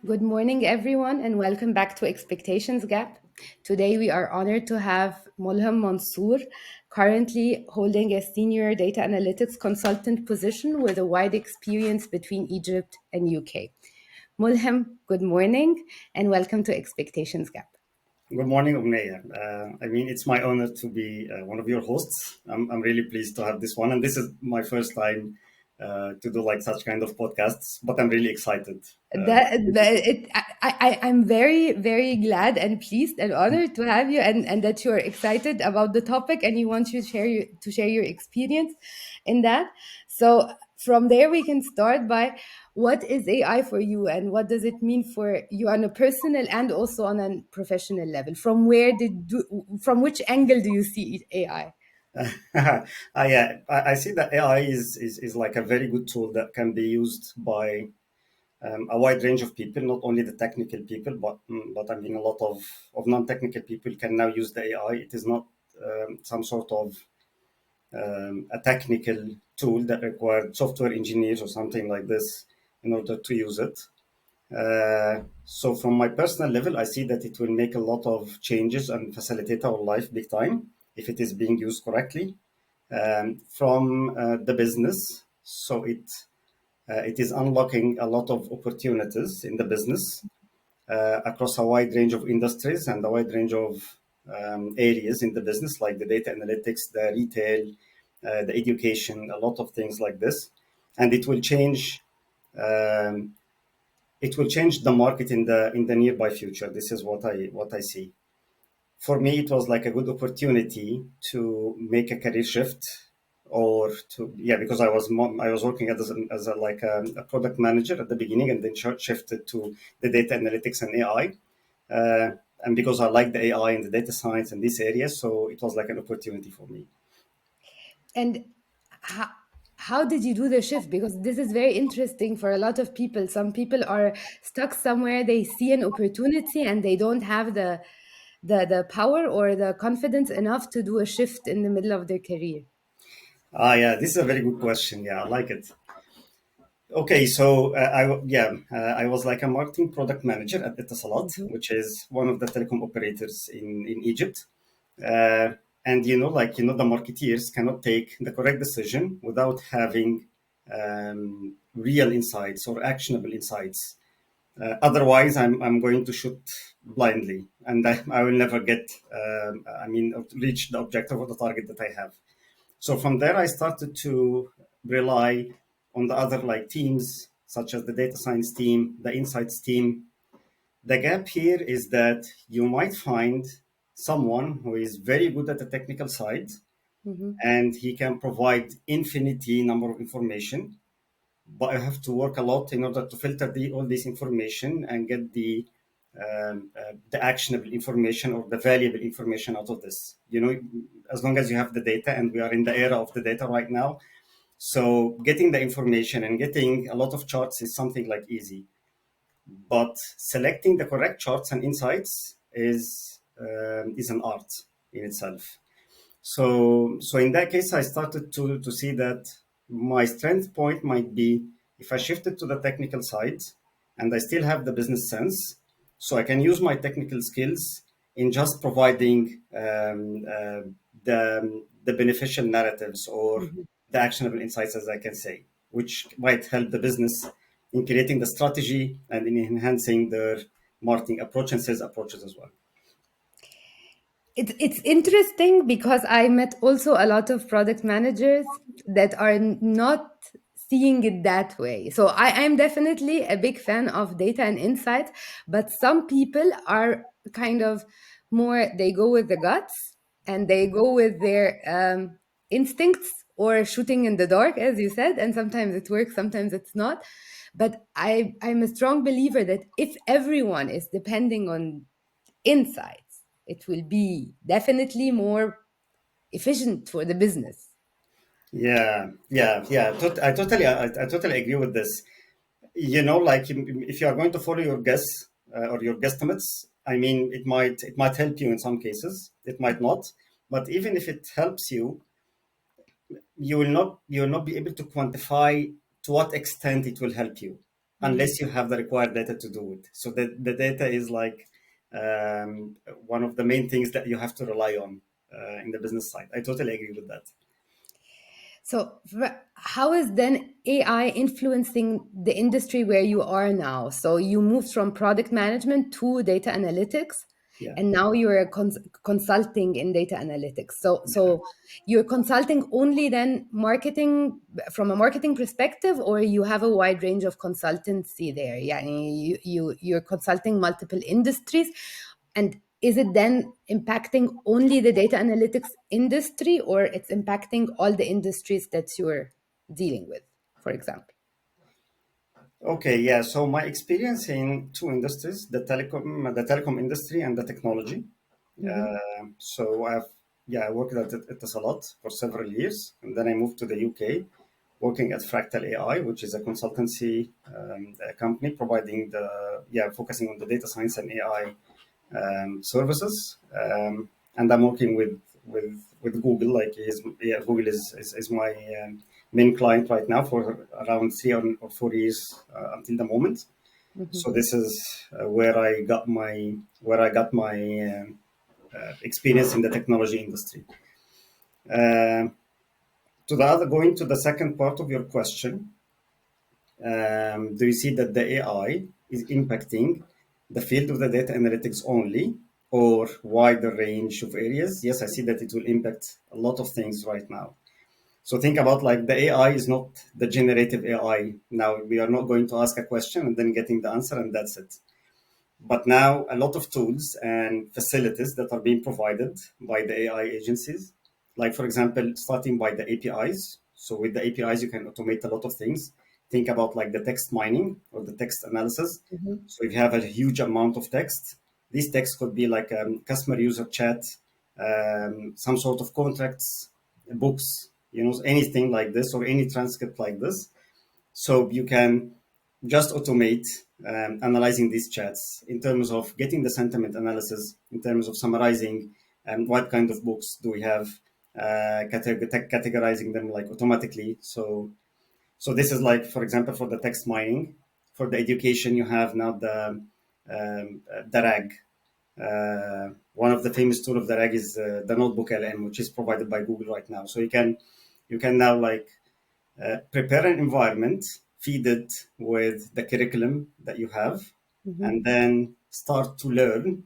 Good morning, everyone, and welcome back to Expectations Gap. Today, we are honored to have Molham Mansour, currently holding a senior data analytics consultant position with a wide experience between Egypt and UK. Molham, good morning, and welcome to Expectations Gap. Good morning, Umneya. It's my honor to be one of your hosts. I'm really pleased to have this one, and this is my first time to do like such kind of podcasts. But I'm really excited. I'm very, very glad and pleased and honored to have you, and that you're excited about the topic and you want to share your experience in that. So from there, we can start by what is AI for you and what does it mean for you on a personal and also on a professional level? From which angle do you see AI? I see that AI is like a very good tool that can be used by a wide range of people, not only the technical people, but I mean a lot of non-technical people can now use the AI. It is not some sort of a technical tool that required software engineers or something like this in order to use it. So from my personal level, I see that it will make a lot of changes and facilitate our life big time if it is being used correctly. From the business, so it is unlocking a lot of opportunities in the business across a wide range of industries and a wide range of areas in the business, like the data analytics, the retail, the education, a lot of things like this, and um, it will change the market in the nearby future. This is what I see. For me, it was like a good opportunity to make a career shift, or to because I was working as a product manager at the beginning, and then shifted to the data analytics and AI. And because I like the AI and the data science in this area, so it was like an opportunity for me. And how, how did you do the shift? Because this is very interesting for a lot of people. Some people are stuck somewhere, they see an opportunity and they don't have the power or the confidence enough to do a shift in the middle of their career. Yeah, this is a very good question. Yeah, I like it. Okay, so I was like a marketing product manager at Etisalat, Mhm. which is one of the telecom operators in Egypt. Uh, and the marketeers cannot take the correct decision without having real insights or actionable insights. Otherwise, I'm going to shoot blindly, and I will never reach the objective or the target that I have. So from there, I started to rely on the other like teams, such as the data science team, the insights team. The gap here is that you might find someone who is very good at the technical side, Mhm. and he can provide infinity number of information, but I have to work a lot in order to filter all this information and get the actionable information or the valuable information out of this. As long as you have the data, and we are in the era of the data right now, so getting the information and getting a lot of charts is something like easy, but selecting the correct charts and insights is an art in itself. So in that case, I started to see that my strength point might be if I shifted to the technical side and I still have the business sense, so I can use my technical skills in just providing the beneficial narratives or Mhm. the actionable insights, as I can say, which might help the business in creating the strategy and in enhancing their marketing approach and sales approaches as well. It's interesting because I met also a lot of product managers that are not seeing it that way. So I'm definitely a big fan of data and insight, but some people are kind of more, they go with the guts and they go with their instincts or shooting in the dark, as you said, and sometimes it works, sometimes it's not. But I'm a strong believer that if everyone is depending on insights, it will be definitely more efficient for the business. Yeah. I totally agree with this. Like if you are going to follow your guess or your guesstimates, I mean, it might help you in some cases. It might not, but even if it helps you, you will not be able to quantify to what extent it will help you, Mhm. unless you have the required data to do it. So the data is like one of the main things that you have to rely on in the business side. I totally agree with that. So, how is then AI influencing the industry where you are now? So, you moved from product management to data analytics, Yeah. and now you're consulting in data analytics. Yeah. So you're consulting only then marketing from a marketing perspective, or you have a wide range of consultancy there? Yeah, you're consulting multiple industries, and is it then impacting only the data analytics industry, or it's impacting all the industries that you're dealing with, for example? Okay, yeah. So my experience in two industries, the telecom industry and the technology. Hmm. So I worked at this a lot for several years, and then I moved to the UK, working at Fractal AI, which is a consultancy a company providing focusing on the data science and AI services. And I'm working with Google. Google is my main client right now for around 3 or 4 years until the moment. Hmm. So this is where I got my experience in the technology industry. Uh, Going to the second part of your question, do you see that the AI is impacting the field of the data analytics only or wider range of areas? Yes, I see that it will impact a lot of things right now. So think about like the AI is not the generative AI. Now we are not going to ask a question and then getting the answer and that's it. But now a lot of tools and facilities that are being provided by the AI agencies, like for example, starting by the APIs. So with the APIs, you can automate a lot of things. Think about like the text mining or the text analysis. Hmm. So if you have a huge amount of text, this text could be like customer user chat, some sort of contracts, books, anything like this or any transcript like this. So you can just automate analyzing these chats in terms of getting the sentiment analysis, in terms of summarizing what kind of books do we have, categorizing them like automatically. So this is like, for example, for the text mining. For the education, you have now the RAG. One of the famous tool of the RAG is the Notebook LM, which is provided by Google right now. So you can now like prepare an environment, feed it with the curriculum that you have, Hmm. and then start to learn,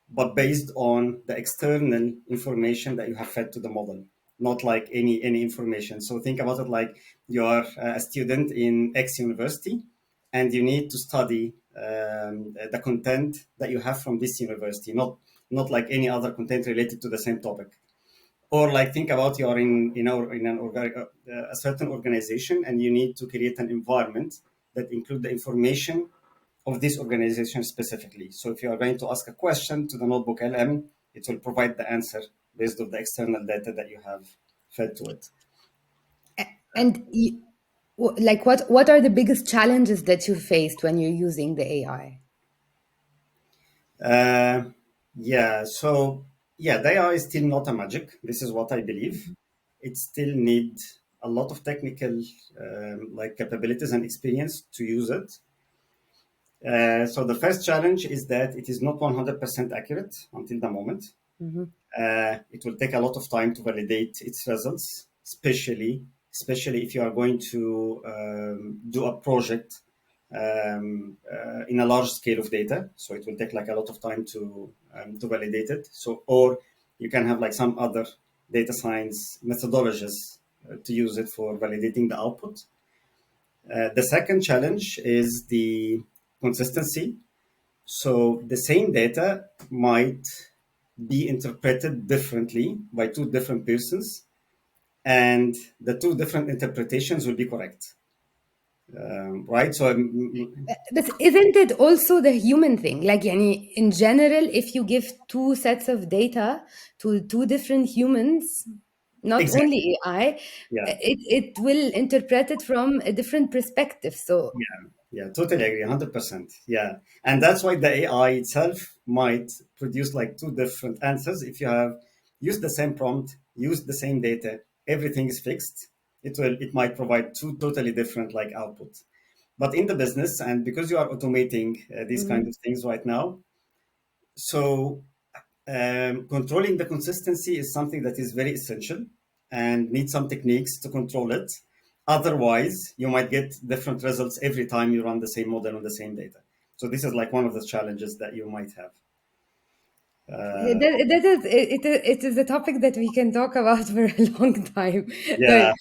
but based on the external information that you have fed to the model, not like any information. So think about it like you are a student in X university, and you need to study the content that you have from this university, not like any other content related to the same topic. Or like think about you're in a certain organization and you need to create an environment that include the information of this organization specifically. So if you are going to ask a question to the notebook LM, it will provide the answer based on the external data that you have fed to it. And like, what are the biggest challenges that you faced when you're using the AI? Uh, yeah, the AI is still not a magic. This is what I believe. It still needs a lot of technical like capabilities and experience to use it. So the first challenge is that it is not 100% accurate until the moment. Hmm. It will take a lot of time to validate its results, especially if you are going to do a project in a large scale of data. So it will take like a lot of time to validate it. So or you can have like some other data science methodologies to use it for validating the output. The second challenge is the consistency. So the same data might be interpreted differently by two different persons, and the two different interpretations will be correct, right? So, But isn't it also the human thing? Like, yani, in general, if you give two sets of data to two different humans, not exactly, only AI, yeah, it will interpret it from a different perspective. So, yeah, totally agree, 100%. Yeah, and that's why the AI itself might produce like two different answers if you have used the same prompt, used the same data, everything is fixed. it might provide two totally different like outputs. But in the business, and because you are automating these kind Mhm. of things right now, so controlling the consistency is something that is very essential and needs some techniques to control it. Otherwise, you might get different results every time you run the same model on the same data. So this is like one of the challenges that you might have. Uh, That is it is a topic that we can talk about for a long time. But yeah,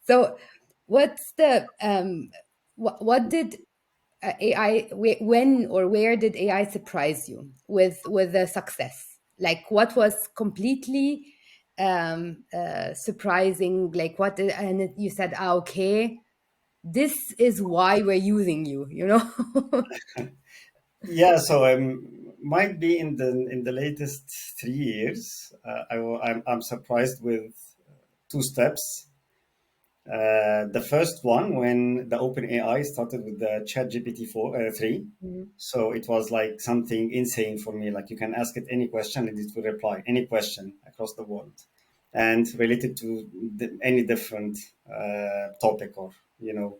so, what's the what did AI when or where did AI surprise you with the success? Like what was completely surprising? Like what you said, ah, okay, this is why we're using you. You know. yeah. So might be in the latest 3 years. I'm surprised with two steps. The first one, when the OpenAI started with the ChatGPT 3, Mhm. so it was like something insane for me. Like you can ask it any question and it will reply any question across the world, and related to any different topic or you know.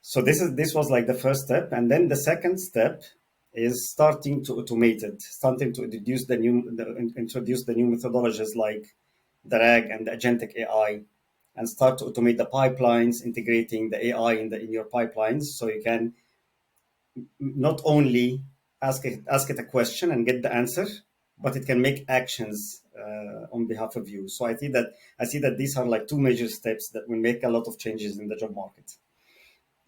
So this was like the first step, and then the second step is starting to automate it, starting to introduce the new methodologies like the RAG and the agentic AI, and start to automate the pipelines, integrating the AI in your pipelines, so you can not only ask it a question and get the answer, but it can make actions on behalf of you. So I see that these are like two major steps that will make a lot of changes in the job market.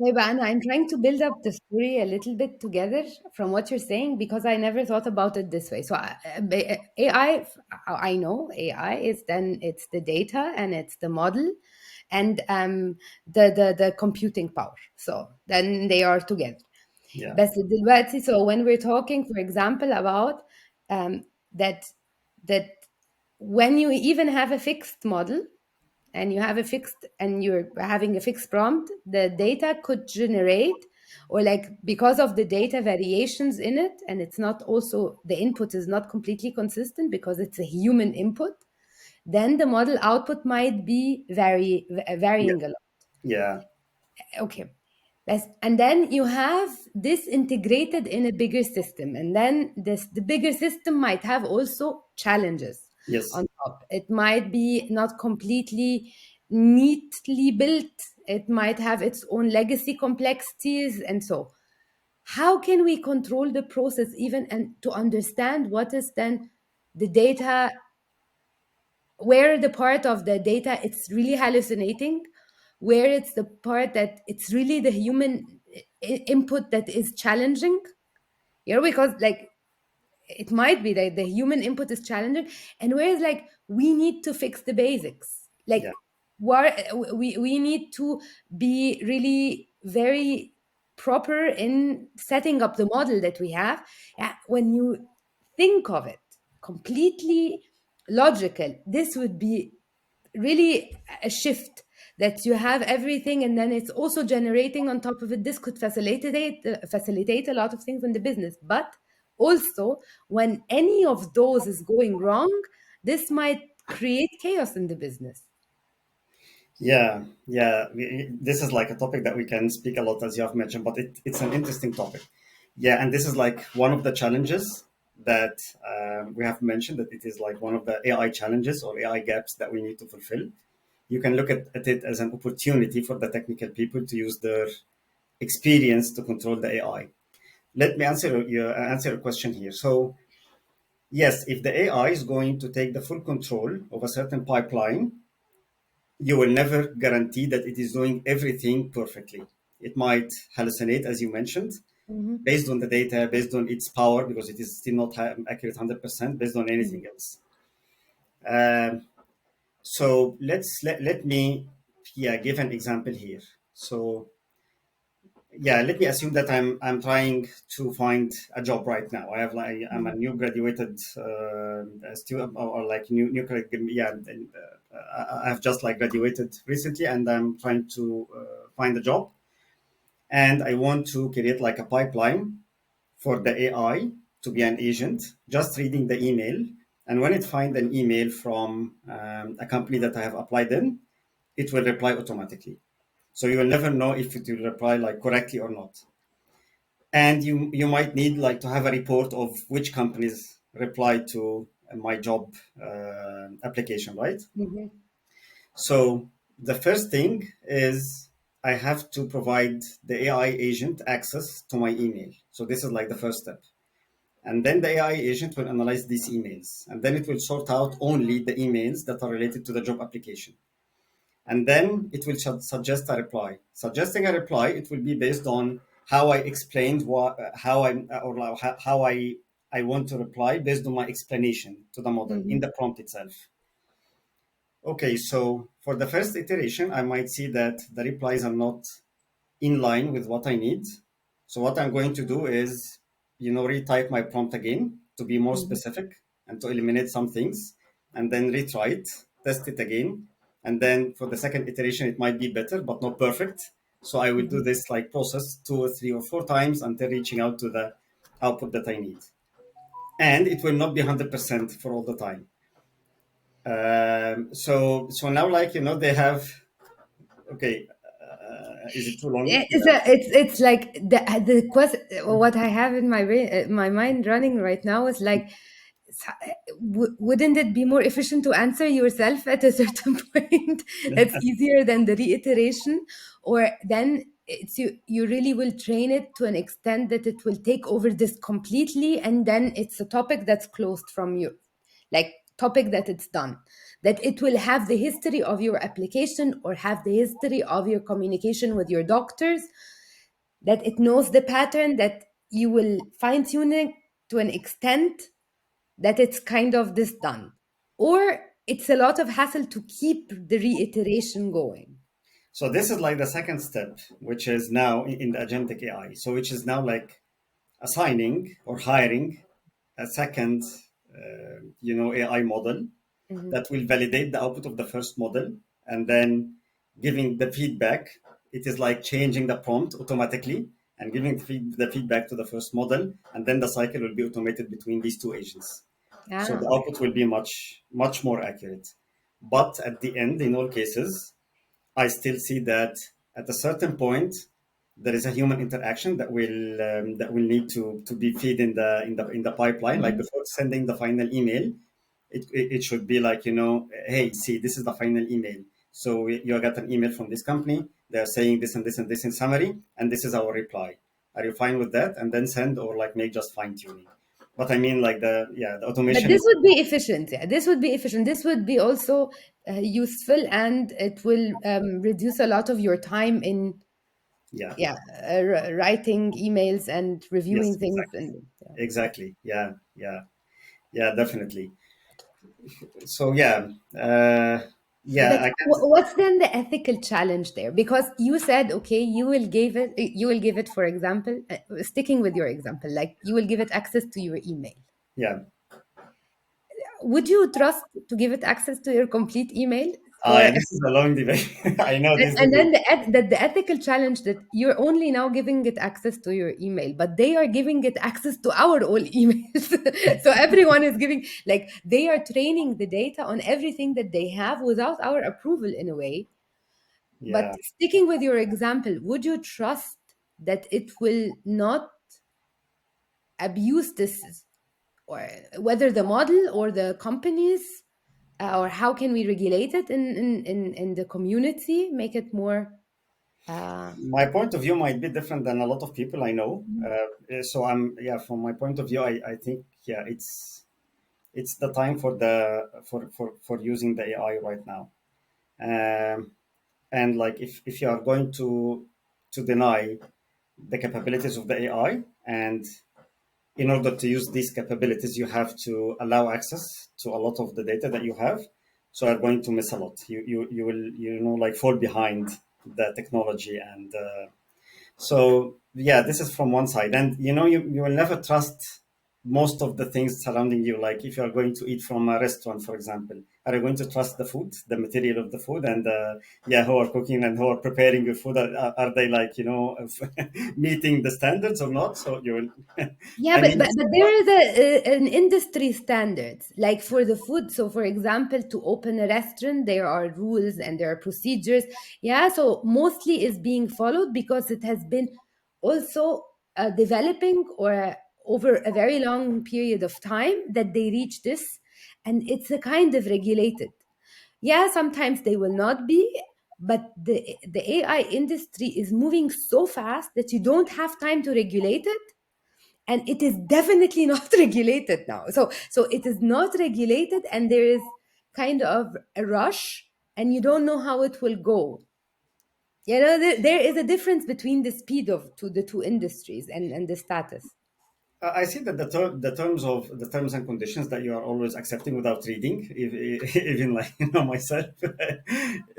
طيب I'm trying to build up the story a little bit together from what you're saying because I never thought about it this way. So AI, I know AI is then it's the data and it's the model and the computing power. So then they are together. Yeah. بس دلوقتي so when we're talking for example about um, that that when you even have a fixed model and you have a fixed and you're having a fixed prompt, the data could generate or like because of the data variations in it, and it's not also the input is not completely consistent because it's a human input, then the model output might be Yeah. varying a lot. Yeah. Okay. And then you have this integrated in a bigger system. And then the bigger system might have also challenges Yes. on top. It might be not completely neatly built. It might have its own legacy complexities. And so, how can we control the process even and to understand what is then the data, where the part of the data it's really hallucinating, where it's the part that it's really the human input that is challenging, you know, because like it might be that the human input is challenging, and whereas like we need to fix the basics, Yeah. like what we need to be really very proper in setting up the model that we have. Yeah, when you think of it completely logical, this would be really a shift that you have everything and then it's also generating on top of it. This could facilitate a lot of things in the business, but also when any of those is going wrong, this might create chaos in the business. Yeah. Yeah. This is like a topic that we can speak a lot, as you have mentioned, but it's an interesting topic. Yeah, and this is like one of the challenges that we have mentioned, that it is like one of the AI challenges or AI gaps that we need to fulfill. You can look at it as an opportunity for the technical people to use their experience to control the AI. Let me answer your question here. So yes, if the AI is going to take the full control of a certain pipeline, you will never guarantee that it is doing everything perfectly. It might hallucinate, as you mentioned, Mhm. based on the data, based on its power, because it is still not accurate 100%, based on Mhm. anything else. Um, so let me give an example here. So let me assume that I'm trying to find a job right now. I'm a Mhm. new graduated student, or like I've just like graduated recently, and I'm trying to find a job, and I want to create like a pipeline for the AI to be an agent, just reading the email. And when it finds an email from a company that I have applied in, it will reply automatically. So you will never know if it will reply like correctly or not. And you might need like to have a report of which companies reply to my job application, right? Mhm. So the first thing is I have to provide the AI agent access to my email. So this is like the first step. And then the AI agent will analyze these emails, and then it will sort out only the emails that are related to the job application. And then it will suggest a reply. Suggesting a reply, it will be based on how I explained what, how I, or how I want to reply based on my explanation to the model in Mhm. the prompt itself. Okay, so for the first iteration, I might see that the replies are not in line with what I need. So what I'm going to do is, retype my prompt again to be more Mhm. specific and to eliminate some things, and then retry it, test it again. And then for the second iteration, it might be better, but not perfect. So I will do Mhm. this like process 2 or 3 or 4 times until reaching out to the output that I need. And it will not be 100% for all the time. So now, like, they have, okay, is it too long? It's like the question. What I have in my mind running right now is like, wouldn't it be more efficient to answer yourself at a certain point? That's easier than the reiteration, or then it's you really will train it to an extent that it will take over this completely, and then it's a topic that's closed from you, like topic that it's done, that it will have the history of your application or have the history of your communication with your doctors, that it knows the pattern, that you will fine tune it to an extent that it's kind of this done, or it's a lot of hassle to keep the reiteration going. So this is like the second step, which is now in the agentic AI. So which is now like assigning or hiring a second, AI model Mhm. that will validate the output of the first model and then giving the feedback. It is like changing the prompt automatically and giving the feedback to the first model, and then the cycle will be automated between these two agents. So Ah, the okay. output will be much more accurate. But at the end, in all cases, I still see that at a certain point there is a human interaction that will need to be feed in the pipeline. Like Mhm. before sending the final email, it should be like, hey, see, this is the final email. So you got an email from this company. They are saying this and this and this in summary, and this is our reply. Are you fine with that? And then send, or like make just fine tuning. But I mean, like the But automation this is, would be efficient. Yeah, this would be efficient. This would be also useful, and it will reduce a lot of your time in, yeah, yeah, writing emails and yes, reviewing things. exactly, And yeah. exactly, yeah, yeah, yeah, definitely. So yeah, But I can. what's then the ethical challenge there? Because you said, okay, you will give it, for example, sticking with your example, like you will give it access to your email. Yeah, Would you trust to give it access to your complete email? Or this is a long debate. I know this and debate. then the ethical challenge, that you're only now giving it access to your email, but they are giving it access to our all emails. So everyone is giving, like, they are training the data on everything that they have without our approval in a way. But Yeah, sticking with your example, would you trust that it will not abuse this, or whether the model or the companies, or how can we regulate it in the community, make it more uh, my point of view might be different than a lot of people I know. So from my point of view, I think, yeah, it's the time for using the AI right now. Um, and like if you are going to deny the capabilities of the AI, and in order to use these capabilities, you have to allow access to a lot of the data that you have. So you're going to miss a lot. You will, like, fall behind the technology. And so yeah, this is from one side. And you will never trust most of the things surrounding you. Like if you are going to eat from a restaurant, for example, are you going to trust the food, the material of the food, and yeah, who are cooking and who are preparing your food? Are they like, meeting the standards or not? So you will, Yeah, I but mean, but there is an industry standards like for the food. So, for example, to open a restaurant, there are rules and there are procedures. Yeah, so mostly is being followed because it has been also developing or over a very long period of time that they reach this, and it's a kind of regulated. Yeah, sometimes they will not be, but the AI industry is moving so fast that you don't have time to regulate it, and it is definitely not regulated now. So it is not regulated, and there is kind of a rush, and you don't know how it will go. There is a difference between the speed of the two industries and the status. I see that the terms and conditions that you are always accepting without reading, even like myself.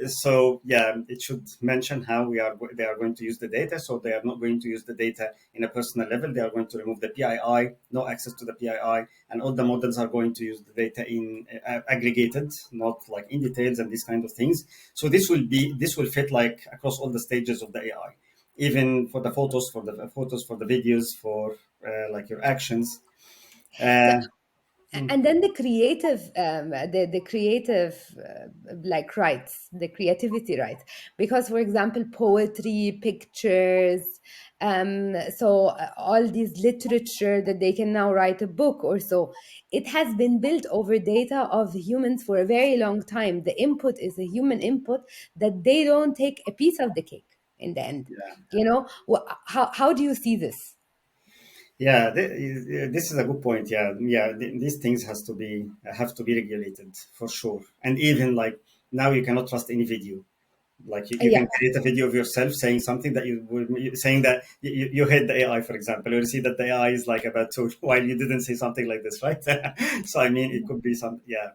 So yeah, it should mention how they are going to use the data. So they are not going to use the data in a personal level. They are going to remove the PII, no access to the PII, and all the models are going to use the data in aggregated, not like in details and these kind of things. So this will fit like across all the stages of the AI, even for the photos, for the videos, for like your actions. So, Uh, and then the creative like rights, the creativity rights, because for example poetry, pictures, so all these literature that they can now write a book or so, it has been built over data of humans for a very long time. The input is a human input that they don't take a piece of the cake in the end. How do you see this? yeah, this is a good point. Yeah, yeah, these things have to be regulated for sure. And even like now, you cannot trust any video. Like you Yeah. can create a video of yourself saying something that saying that you hate the AI, for example, or you see that the AI is like about to, while you didn't say something like this, right? So I mean, it could be some, yeah,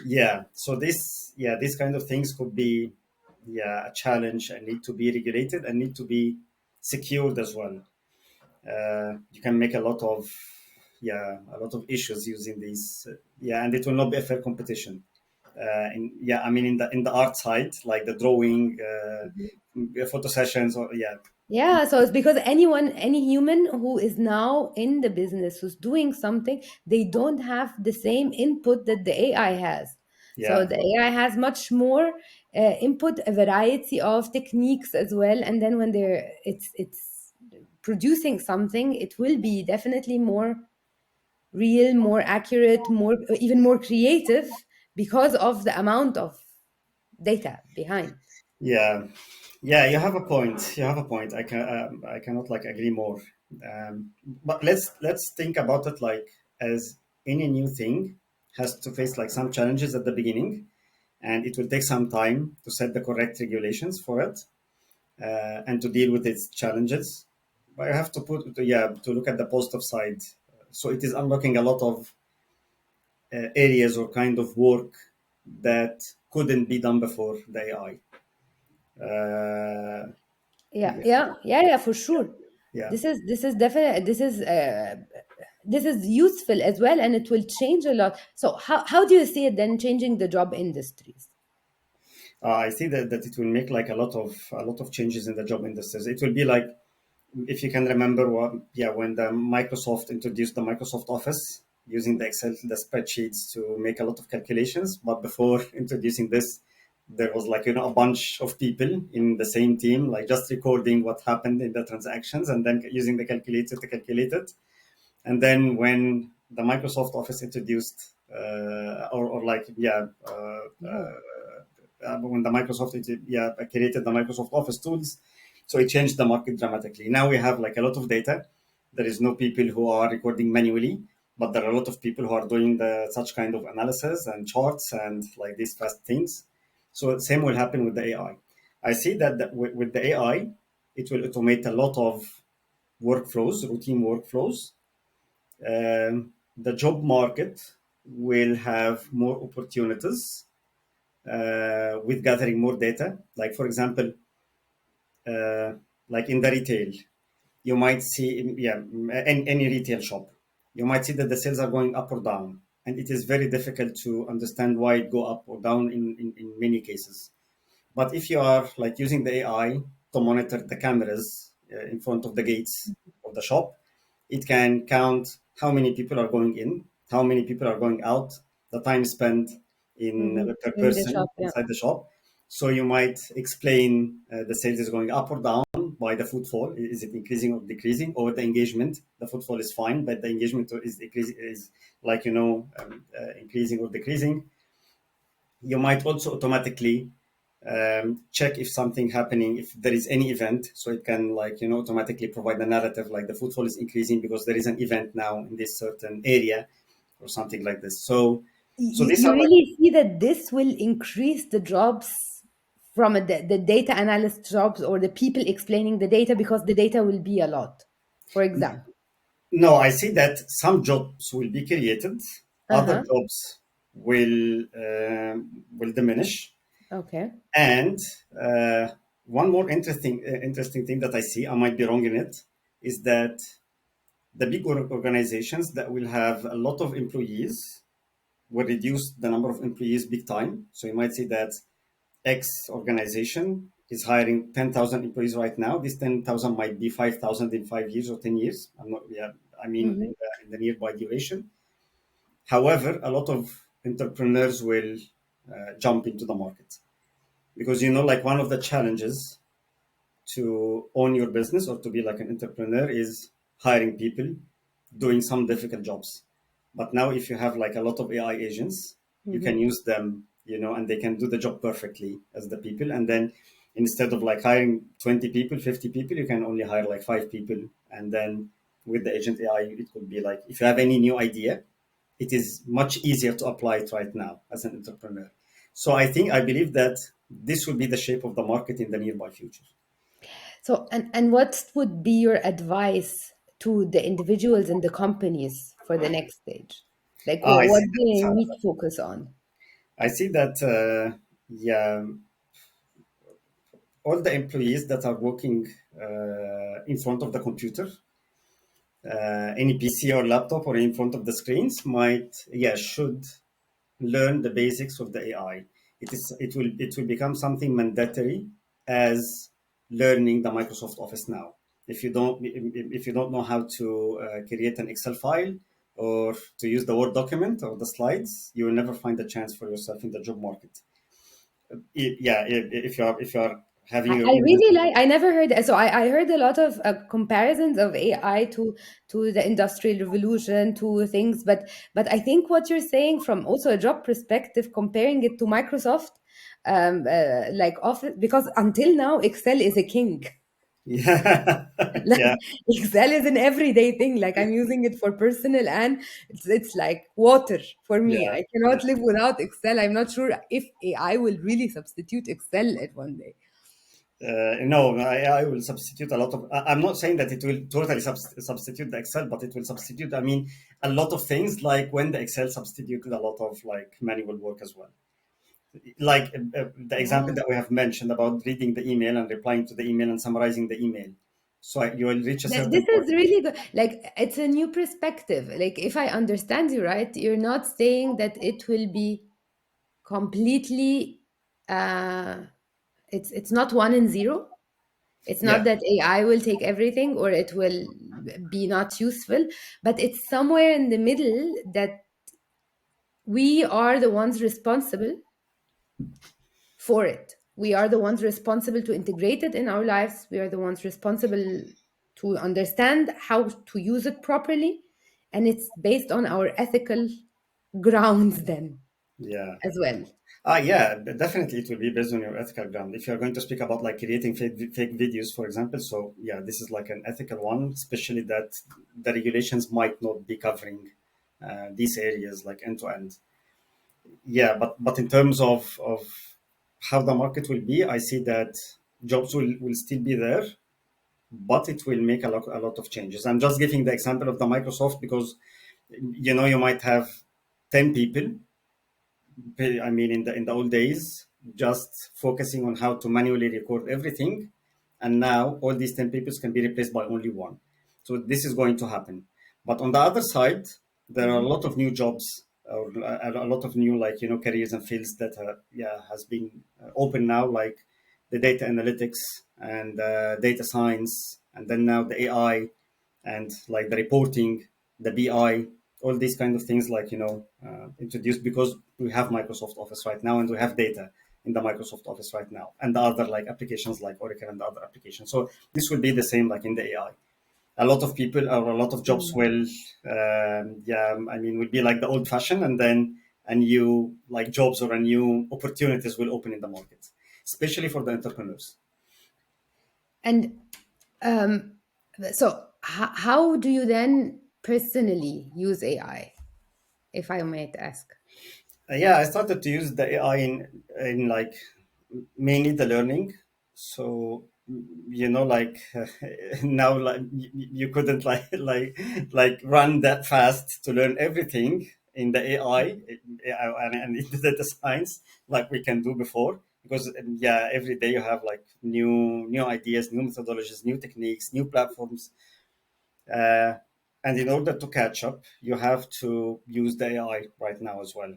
yeah. So these kind of things could be, yeah, a challenge and need to be regulated and need to be secured as well. You can make a lot of issues using these, yeah, and it will not be a fair competition. I mean, in the art side, like the drawing, photo sessions, or yeah, Yeah, so it's because any human who is now in the business, who's doing something, they don't have the same input that the AI has. So yeah, the AI has much more input, a variety of techniques as well. And then when it's producing something, it will be definitely more real, more accurate, more even more creative because of the amount of data behind. yeah, yeah. You have a point. You have a point. I cannot like agree more. But let's think about it like as any new thing has to face like some challenges at the beginning, and it will take some time to set the correct regulations for it, and to deal with its challenges. But I have to to look at the positive side. So it is unlocking a lot of areas or kind of work that couldn't be done before the AI. Yeah, Yeah, yeah, yeah, yeah, for sure. yeah. This is definitely this is useful as well, and it will change a lot. So how do you see it then changing the job industries? I see that it will make like a lot of changes in the job industries. It will be like, if you can remember when the Microsoft introduced the Microsoft Office using the Excel, the spreadsheets to make a lot of calculations. But before introducing this, there was like, a bunch of people in the same team, like just recording what happened in the transactions and then using the calculator to calculate it. And then when the Microsoft Office introduced, or like, yeah, Yeah, when the created the Microsoft Office tools, so it changed the market dramatically. Now we have like a lot of data. There is no people who are recording manually, but there are a lot of people who are doing the such kind of analysis and charts and like these fast things. So the same will happen with the AI. I see that with the AI, it will automate a lot of workflows, routine workflows. The job market will have more opportunities with gathering more data. Like, for example, uh, like in the retail, you might see, yeah, any retail shop, you might see that the sales are going up or down. and it is very difficult to understand why it go up or down in many cases. But if you are like using the AI to monitor the cameras in front of the gates of the shop, it can count how many people are going in, how many people are going out, the time spent in per In the shop, person yeah. inside the shop. So you might explain the sales is going up or down by the footfall. Is it increasing or decreasing? Or the engagement? The footfall is fine, but the engagement is decreasing, is like increasing or decreasing. You might also automatically check if something happening, if there is any event, so it can automatically provide a narrative like the footfall is increasing because there is an event now in this certain area or something like this. So these You are like, really see that this will increase the jobs from the data analyst jobs or the people explaining the data because the data will be a lot, for example. no, I see that some jobs will be created, other Uh-huh. jobs will diminish. Okay. And one more interesting thing that I see, I might be wrong in it, is that the big organizations that will have a lot of employees will reduce the number of employees big time. So you might see that X organization is hiring 10,000 employees right now. This 10,000 might be 5,000 in 5 years or 10 years. I'm not, yeah, I mean, Hmm. in the nearby duration. However, a lot of entrepreneurs will jump into the market because, like one of the challenges to own your business or to be like an entrepreneur is hiring people doing some difficult jobs. But now, if you have like a lot of AI agents, you can Hmm. use them, and they can do the job perfectly as the people. And then instead of like hiring 20 people, 50 people, you can only hire like 5 people. And then with the agent AI, it could be like if you have any new idea, it is much easier to apply it right now as an entrepreneur. So I believe that this will be the shape of the market in the nearby future. So, and what would be your advice to the individuals and the companies for the next stage? Like, I what see they that. need to focus on? I see that. Yeah, all the employees that are working in front of the computer, any PC or laptop, or in front of the screens, should learn the basics of the AI. It will become something mandatory as learning the Microsoft Office now. If you don't know how to create an Excel file or to use the Word document or the slides, you will never find a chance for yourself in the job market. If you are having your I own really business. like. I never heard. So I heard a lot of comparisons of AI to the industrial revolution to things, but I think what you're saying from also a job perspective, comparing it to Microsoft, like Office, because until now Excel is a king. Yeah, Like yeah, Excel is an everyday thing. Like I'm using it for personal, and it's like water for me. yeah, I yeah. cannot live without Excel. I'm not sure if AI will really substitute Excel at one day. No, I will substitute a lot of. I'm not saying that it will totally substitute the Excel, but it will substitute. I mean, a lot of things like when the Excel substituted a lot of like manual work as well. Like the example Yeah. that we have mentioned about reading the email and replying to the email and summarizing the email. So you will reach a certain This point. is really good. Like it's a new perspective. Like if I understand you right, you're not saying that it will be completely uh it's not one and zero. It's Yeah, not that AI will take everything or it will be not useful, but it's somewhere in the middle that we are the ones responsible for it. We are the ones responsible to integrate it in our lives. We are the ones responsible to understand how to use it properly. And it's based on our ethical grounds, then, yeah. as well. Yeah, definitely it will be based on your ethical ground. If you're going to speak about like creating fake videos, for example, so yeah, this is like an ethical one, especially that the regulations might not be covering these areas like end to end. Yeah, but in terms of how the market will be, I see that jobs will still be there, but it will make a lot of changes. I'm just giving the example of the Microsoft because you might have 10 people. I mean, in the old days, just focusing on how to manually record everything, and now all these 10 people can be replaced by only one. So this is going to happen. But on the other side, there are a Mhm. lot of new jobs or a lot of new, like, careers and fields that has been open now, like the data analytics and data science, and then now the AI, and like the reporting, the BI, all these kind of things, like, introduced because we have Microsoft Office right now, and we have data in the Microsoft Office right now, and the other like applications like Oracle and the other applications. So this will be the same like in the AI. A lot of people or a lot of jobs Mm. will, I mean, will be like the old fashioned, and then a new like jobs or a new opportunities will open in the market, especially for the entrepreneurs. And um, so, how do you then personally use AI, if I might ask? Yeah, I started to use the AI in like mainly the learning. So like now, like you couldn't like like run that fast to learn everything in the AI, and in the data science like we can do before, because yeah, every day you have like new ideas, new methodologies, new techniques, new platforms, uh, and in order to catch up, you have to use the AI right now as well.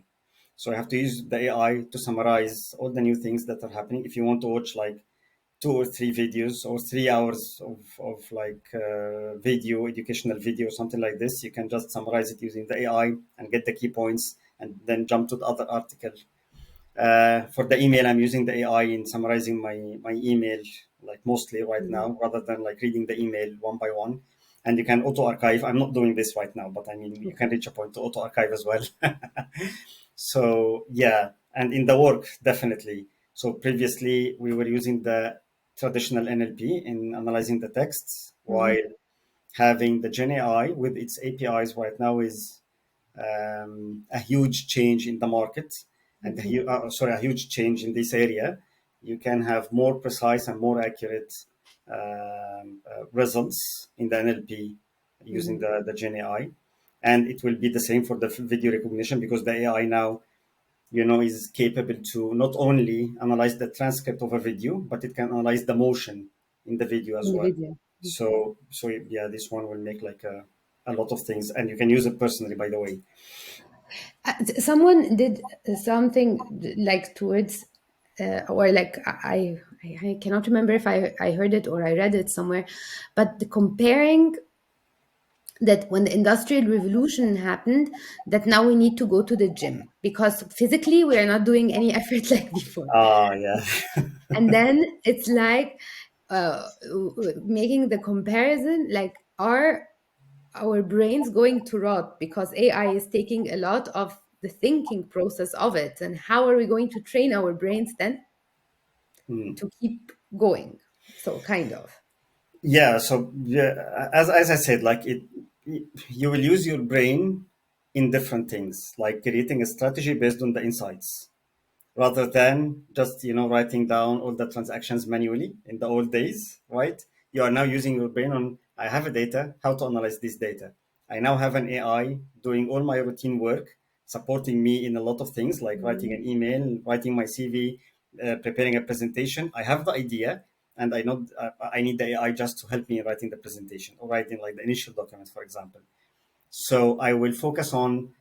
So I have to use the AI to summarize all the new things that are happening. If you want to watch like 2 or 3 videos or 3 hours of like video, educational video, something like this, you can just summarize it using the AI and get the key points and then jump to the other article. For the email, I'm using the AI in summarizing my email, like mostly right Mhm. now, rather than like reading the email one by one. And you can auto archive. I'm not doing this right now, but I mean, you can Okay. reach a point to auto archive as well. So yeah, and in the work, definitely. So previously we were using the traditional NLP in analyzing the texts, while Mhm. having the Gen AI with its APIs right now is a huge change in the market, and Mhm. a huge change in this area. You can have more precise and more accurate results in the NLP using Mhm. the Gen AI. And it will be the same for the video recognition, because the AI now, is capable to not only analyze the transcript of a video, but it can analyze the motion in the video as In the well. video. So yeah, this one will make like a lot of things, and you can use it personally, by the way. Someone did something like towards, or like I cannot remember if I heard it or I read it somewhere, but the comparing that when the industrial revolution happened, that now we need to go to the gym because physically we are not doing any effort like before. Ah, yeah. And then it's like making the comparison, like are our brains going to rot because AI is taking a lot of the thinking process of it, and how are we going to train our brains then Hmm. to keep going? So kind of. Yeah, so yeah, as I said, like you will use your brain in different things, like creating a strategy based on the insights, rather than just writing down all the transactions manually in the old days, right? You are now using your brain on, I have a data, how to analyze this data. I now have an AI doing all my routine work, supporting me in a lot of things like writing Mhm. an email, writing my CV, preparing a presentation. I have the idea, and I know I need the AI just to help me in writing the presentation or writing like the initial documents, for example. So I will focus on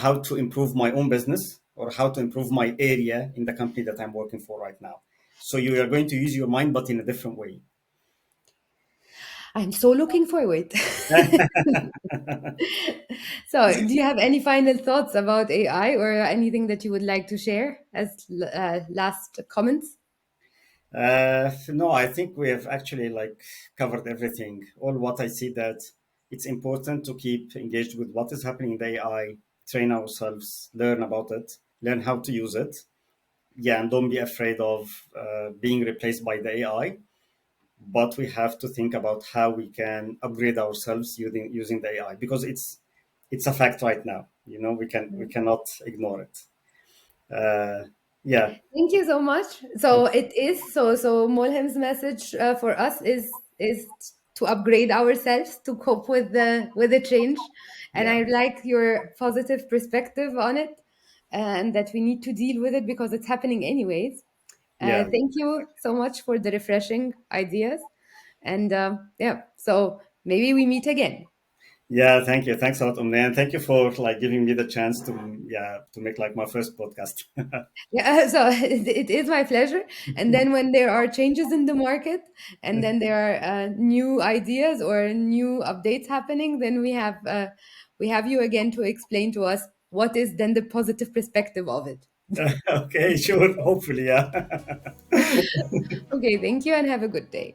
how to improve my own business or how to improve my area in the company that I'm working for right now. So you are going to use your mind, but in a different way. I'm so looking forward. So, do you have any final thoughts about AI or anything that you would like to share as last comments? No, I think we have actually like covered everything. All what I see, that it's important to keep engaged with what is happening in the AI, train ourselves, learn about it, learn how to use it. Yeah, and don't be afraid of being replaced by the AI. But we have to think about how we can upgrade ourselves using the AI, because it's a fact right now. We cannot ignore it. Yeah, Thank you so much. So it is so Molham's message for us is to upgrade ourselves to cope with the change, and yeah, I like your positive perspective on it, and that we need to deal with it because it's happening anyways. yeah. Thank you so much for the refreshing ideas, and yeah, so maybe we meet again. Yeah, thank you. Thanks a lot, Omne, and thank you for like giving me the chance to to make like my first podcast. Yeah, so it is my pleasure. And then when there are changes in the market, and then there are new ideas or new updates happening, then we have you again to explain to us what is then the positive perspective of it. Okay, sure. Hopefully, yeah. Okay, thank you and have a good day.